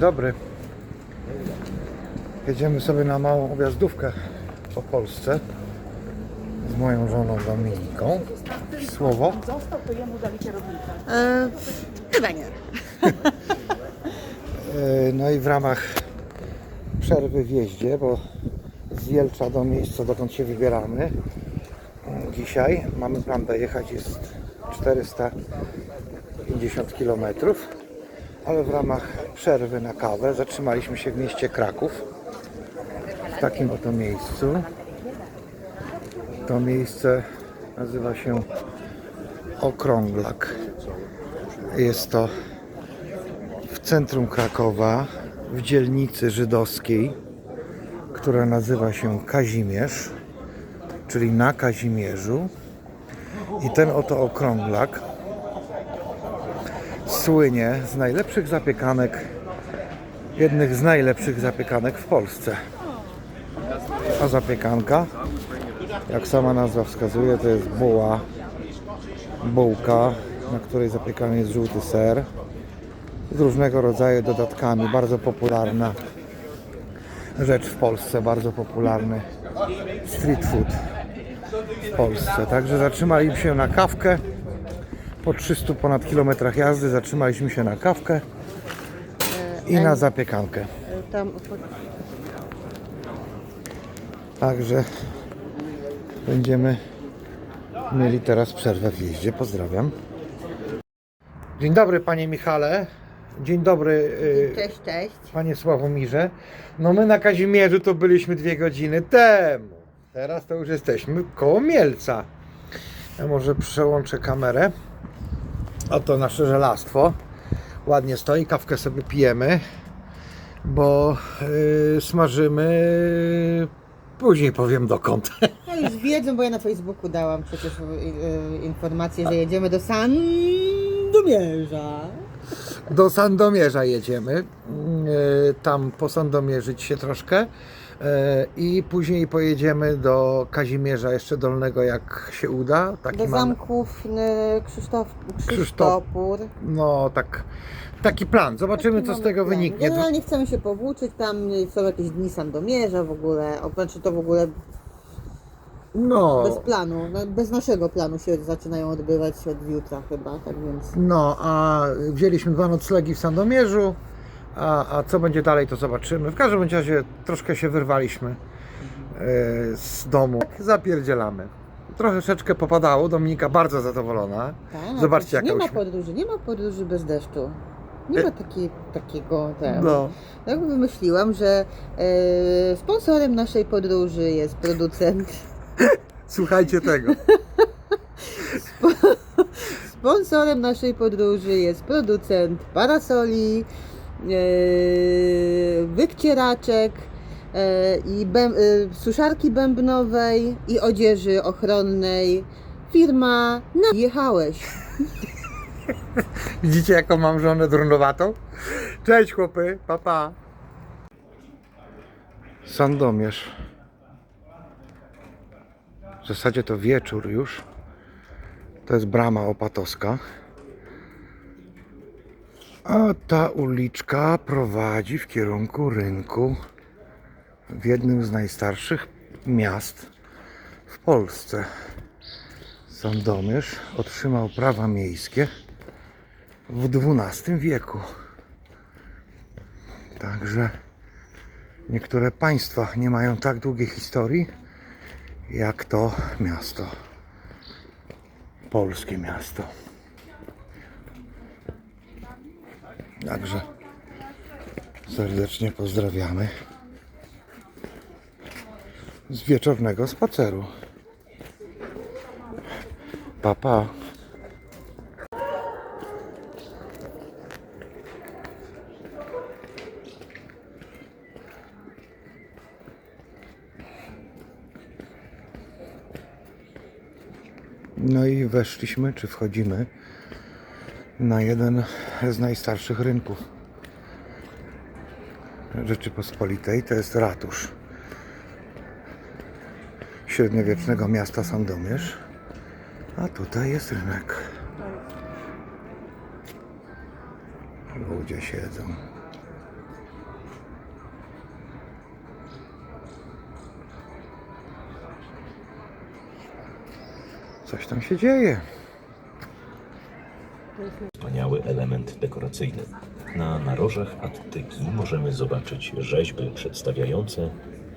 dobry. Jedziemy sobie na małą objazdówkę po Polsce z moją żoną Dominiką. Słowo? Został, to jemu dali kierownicę. Chyba nie. No i w ramach przerwy w jeździe, bo z Jelcza do miejsca, dokąd się wybieramy dzisiaj, mamy plan dojechać, jest 450 km, ale w ramach przerwy na kawę zatrzymaliśmy się w mieście Kraków, w takim oto miejscu. To miejsce nazywa się Okrąglak. Jest to w centrum Krakowa, w dzielnicy żydowskiej, która nazywa się Kazimierz, czyli na Kazimierzu. I ten oto okrąglak słynie z najlepszych zapiekanek, jednych z najlepszych zapiekanek w Polsce. A zapiekanka, jak sama nazwa wskazuje, to jest bułka, na której zapiekany jest żółty ser z różnego rodzaju dodatkami. Bardzo popularna rzecz w Polsce, bardzo popularny street food w Polsce. Także zatrzymaliśmy się na kawkę. Po 300 ponad kilometrach jazdy zatrzymaliśmy się na kawkę i na zapiekankę. Także będziemy mieli teraz przerwę w jeździe. Pozdrawiam. Dzień dobry, panie Michale. Dzień dobry, Cześć, cześć. panie Sławomirze. No my na Kazimierzu to byliśmy 2 godziny temu. Teraz to już jesteśmy koło Mielca. Ja może przełączę kamerę. Oto nasze żelastwo. Ładnie stoi, kawkę sobie pijemy, bo smażymy. Później powiem dokąd. No już wiedzą, bo ja na Facebooku dałam przecież informację, że jedziemy do Sandomierza. Do Sandomierza jedziemy. Tam posandomierzyć się troszkę. I później pojedziemy do Kazimierza jeszcze Dolnego, jak się uda. Taki Do mamy- zamków Krzysztopór. No tak, taki plan. Zobaczymy, co z tego wyniknie. Generalnie chcemy się powłóczyć, tam są jakieś dni Sandomierza w ogóle, znaczy to w ogóle No, bez planu, bez naszego planu się zaczynają odbywać od jutra chyba, tak więc... no, a wzięliśmy 2 noclegi w Sandomierzu, a co będzie dalej, to zobaczymy. W każdym razie troszkę się wyrwaliśmy z domu. Zapierdzielamy. Troszeczkę popadało, Dominika bardzo zadowolona. Tak, Zobaczcie, jaka nie ma uśmiech. podróży, nie ma podróży bez deszczu. Nie ma takiego No. Tak wymyśliłam, że sponsorem naszej podróży jest producent. Słuchajcie tego. Sponsorem naszej podróży jest producent parasoli, wykcieraczek i suszarki bębnowej i odzieży ochronnej. Firma Jechałeś. Widzicie, jaką mam żonę drunowatą? Cześć chłopy, pa pa. Sandomierz. W zasadzie to wieczór już. To jest brama opatowska. A ta uliczka prowadzi w kierunku rynku w jednym z najstarszych miast w Polsce. Sandomierz otrzymał prawa miejskie w XII wieku. Także niektóre państwa nie mają tak długiej historii jak to miasto. Polskie miasto. Także serdecznie pozdrawiamy z wieczornego spaceru. Pa, pa. No i weszliśmy, czy wchodzimy na jeden z najstarszych rynków Rzeczypospolitej. To jest ratusz średniowiecznego miasta Sandomierz. A tutaj jest rynek. Ludzie siedzą. Coś tam się dzieje. Wspaniały element dekoracyjny. Na narożach Attyki możemy zobaczyć rzeźby przedstawiające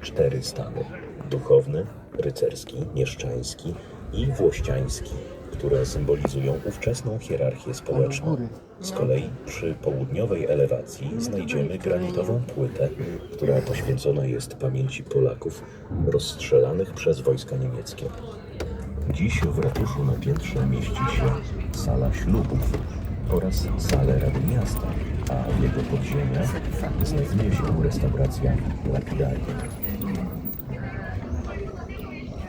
4 stany: duchowny, rycerski, mieszczański i włościański, które symbolizują ówczesną hierarchię społeczną. Z kolei przy południowej elewacji znajdziemy granitową płytę, która poświęcona jest pamięci Polaków rozstrzelanych przez wojska niemieckie. Dziś w ratuszu na piętrze mieści się sala ślubów oraz salę Rady Miasta, a w jego podziemiach znajduje się restauracja Lapidaria.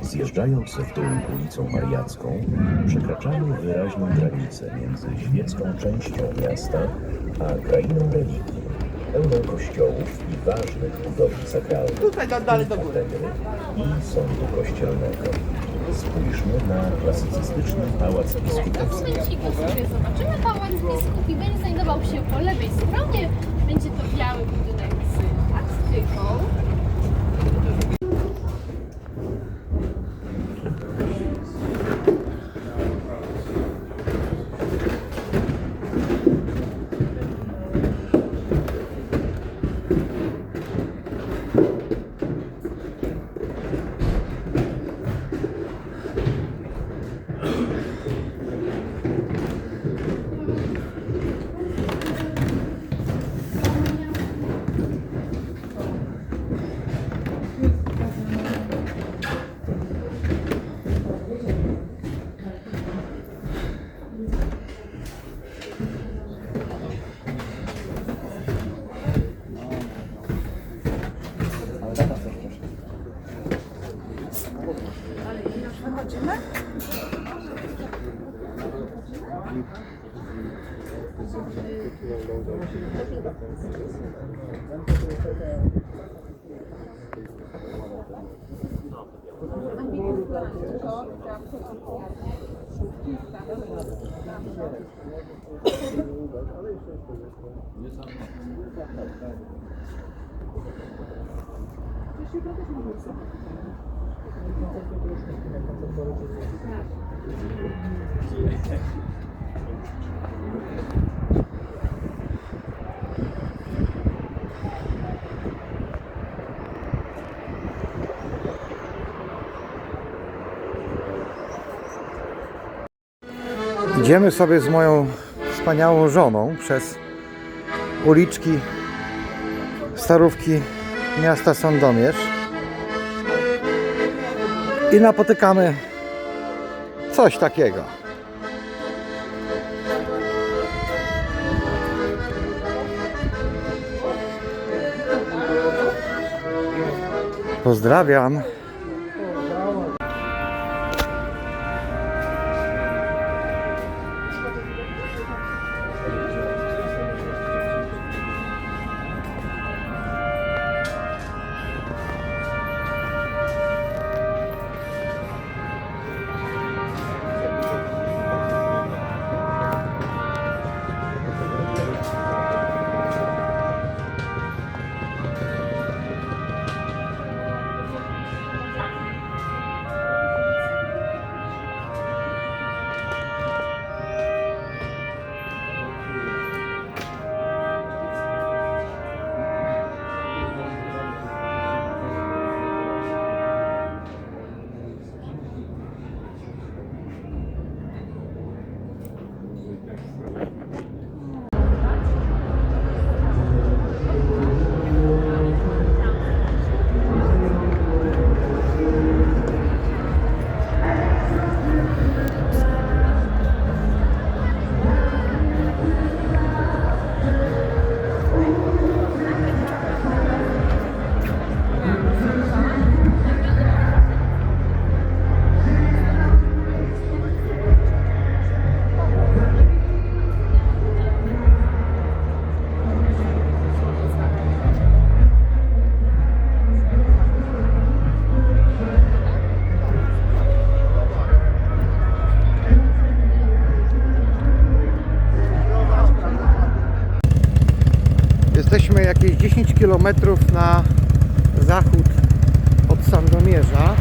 Zjeżdżając w dół ulicą Mariacką, przekraczamy wyraźną granicę między świecką częścią miasta a krainą religii, pełną kościołów i ważnych budowli sakralnych, dalej do góry, i sądu kościelnego. Spójrzmy na klasycystyczny pałac biskupowski. Momenciku sobie zobaczymy pałac biskupi. Będzie znajdował się po lewej stronie. Będzie to biały budynek z attyką. Idziemy sobie z moją wspaniałą żoną przez uliczki starówki miasta Sandomierz i napotykamy coś takiego. Pozdrawiam. Jesteśmy jakieś 10 km na zachód od Sandomierza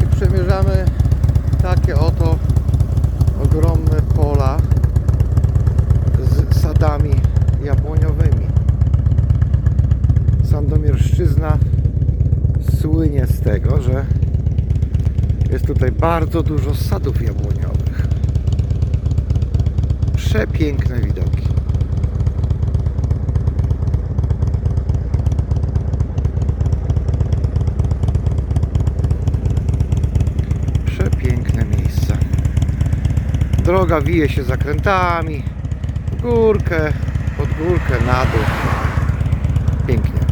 i przemierzamy Takie oto ogromne pola z sadami jabłoniowymi. Sandomierszczyzna słynie z tego, że jest tutaj bardzo dużo sadów jabłoniowych. Przepiękne widoki. Przepiękne miejsca. Droga wije się zakrętami, w górkę, pod górkę, na dół. Pięknie.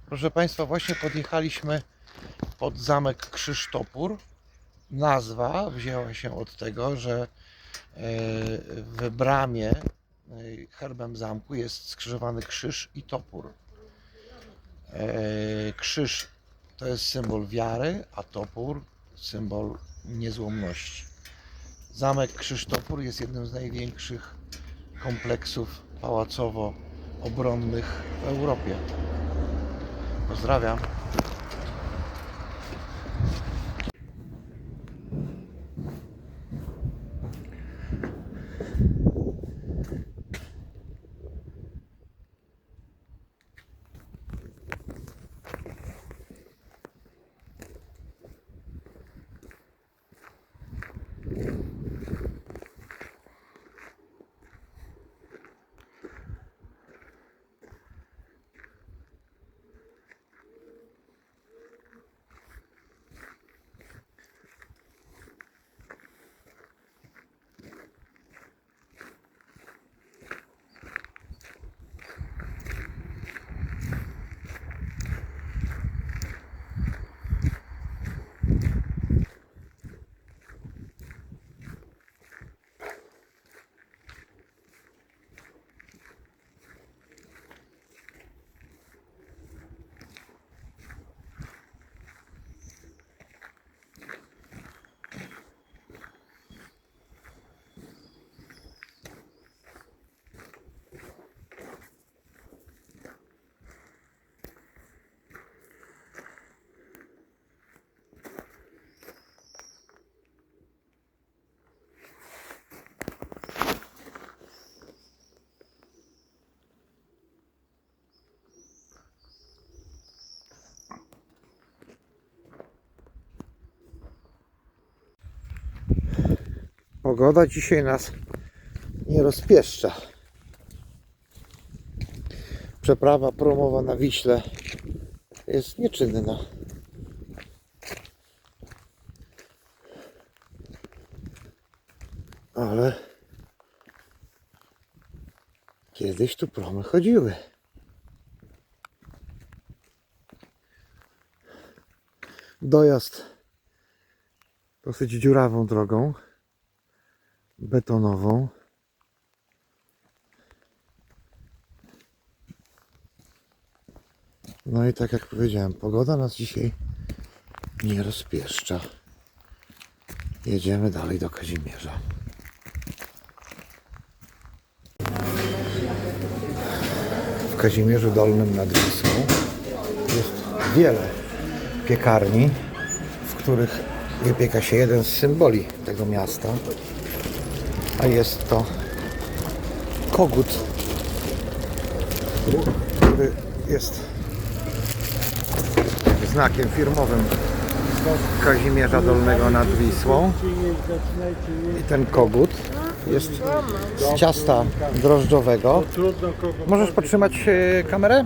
Proszę Państwa, właśnie podjechaliśmy pod zamek Krzysztopór. Nazwa wzięła się od tego, że w bramie herbem zamku jest skrzyżowany krzyż i topór. Krzyż to jest symbol wiary, a topór symbol niezłomności. Zamek Krzysztopór jest jednym z największych kompleksów pałacowo-obronnych w Europie. Pozdrawiam. Pogoda dzisiaj nas nie rozpieszcza. Przeprawa promowa na Wiśle jest nieczynna. Ale kiedyś tu promy chodziły. Dojazd dosyć dziurawą drogą betonową. No i tak jak powiedziałem, pogoda nas dzisiaj nie rozpieszcza. Jedziemy dalej do Kazimierza. W Kazimierzu Dolnym nad Wisłą jest wiele piekarni, w których wypieka się jeden z symboli tego miasta, a jest to kogut, który jest znakiem firmowym Kazimierza Dolnego nad Wisłą. I ten kogut jest z ciasta drożdżowego. Możesz podtrzymać kamerę?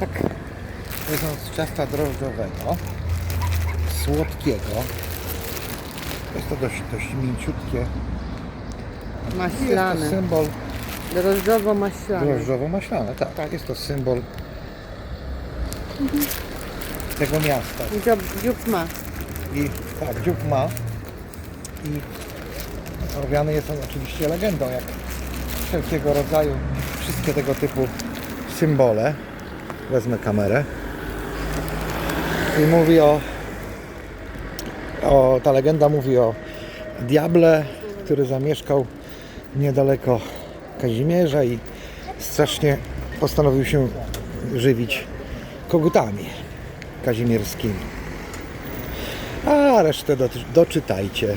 Tak. To jest on z ciasta drożdżowego, słodkiego. Jest to dość mięciutkie. Jest to Maślane. symbol Drożdżowo-maślane. drożdżowo-maślane. Tak, jest to symbol tego miasta. Dziób ma. I tak, dziób ma. I robiany jest on oczywiście legendą, jak wszelkiego rodzaju, wszystkie tego typu symbole. Wezmę kamerę. I mówi ta legenda mówi o diable, który zamieszkał niedaleko Kazimierza i strasznie postanowił się żywić kogutami kazimierskimi. A resztę doczytajcie,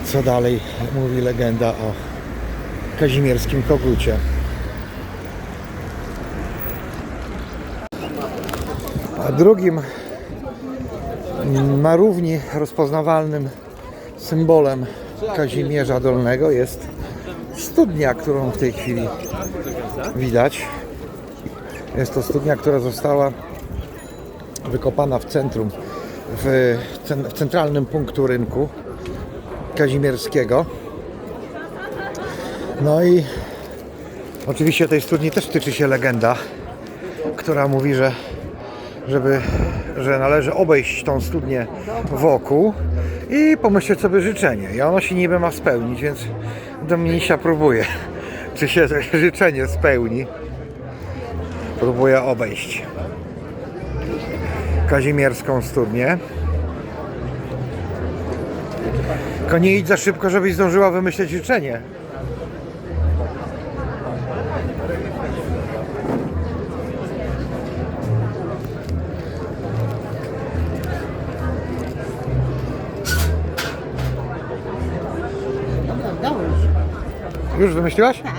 co dalej mówi legenda o kazimierskim kogucie. A drugim na równi rozpoznawalnym symbolem Kazimierza Dolnego jest studnia, którą w tej chwili widać. Jest to studnia, która została wykopana w centrum, w centralnym punktu rynku kazimierskiego. No i oczywiście tej studni też tyczy się legenda, która mówi, że należy obejść tą studnię wokół i pomyśleć sobie życzenie. I ono się niby ma spełnić, więc Dominisia próbuje, czy się to życzenie spełni. Próbuje obejść kazimierską studnię. Tylko nie idź za szybko, żebyś zdążyła wymyśleć życzenie. Dobra, dałeś. Już wymyśliłaś? Tak.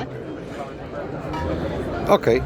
Okej.